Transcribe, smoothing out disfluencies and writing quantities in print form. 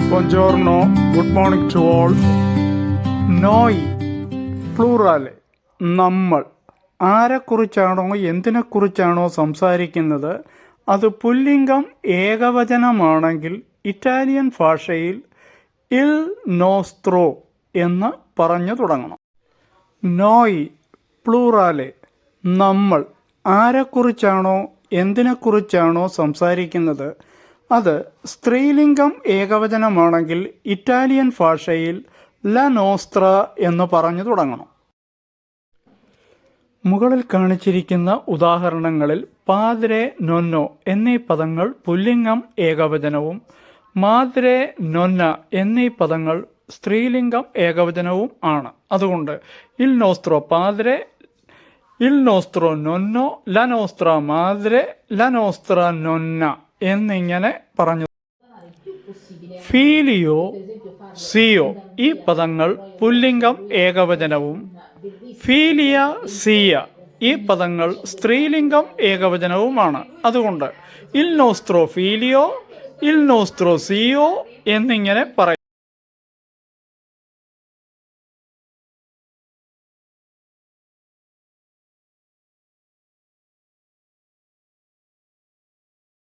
Buongiorno, good morning to all. നോയ് പ്ലൂറാല് നമ്മൾ ആരെക്കുറിച്ചാണോ എന്തിനെക്കുറിച്ചാണോ സംസാരിക്കുന്നത് അത് പുല്ലിംഗം ഏകവചനമാണെങ്കിൽ ഇറ്റാലിയൻ ഭാഷയിൽ ഇൽ നോസ്ത്രോ എന്ന് പറഞ്ഞു തുടങ്ങണം. നോയ് പ്ലൂറാല് നമ്മൾ ആരെക്കുറിച്ചാണോ എന്തിനെക്കുറിച്ചാണോ സംസാരിക്കുന്നത് അത് സ്ത്രീലിംഗം ഏകവചനമാണെങ്കിൽ ഇറ്റാലിയൻ ഭാഷയിൽ ല നോസ്ത്ര എന്ന് പറഞ്ഞു തുടങ്ങണം. മുകളിൽ കാണിച്ചിരിക്കുന്ന ഉദാഹരണങ്ങളിൽ പാദ്രെ, നൊന്നോ എന്നീ പദങ്ങൾ പുല്ലിംഗം ഏകവചനവും മാദ്രെ, നൊന്ന എന്നീ പദങ്ങൾ സ്ത്രീലിംഗം ഏകവചനവും ആണ്. അതുകൊണ്ട് ഇൽ നോസ്ത്രോ പാദ്രെ, ഇൽ നോസ്ത്രോ നൊന്നോ, ല നോസ്ത്ര മാദ്രെ, ല നോസ്ത്ര നൊന്ന എന്നിങ്ങനെ പറഞ്ഞു. ഫീലിയോ, സിയോ ഈ പദങ്ങൾ പുല്ലിംഗം ഏകവചനവും ഫീലിയ, സിയ ഈ പദങ്ങൾ സ്ത്രീലിംഗം ഏകവചനവുമാണ്. അതുകൊണ്ട് ഇൽ നോസ്ത്രോ ഫീലിയോ, ഇൽ നോസ്ത്രോ സിയോ എന്നിങ്ങനെ പറയും.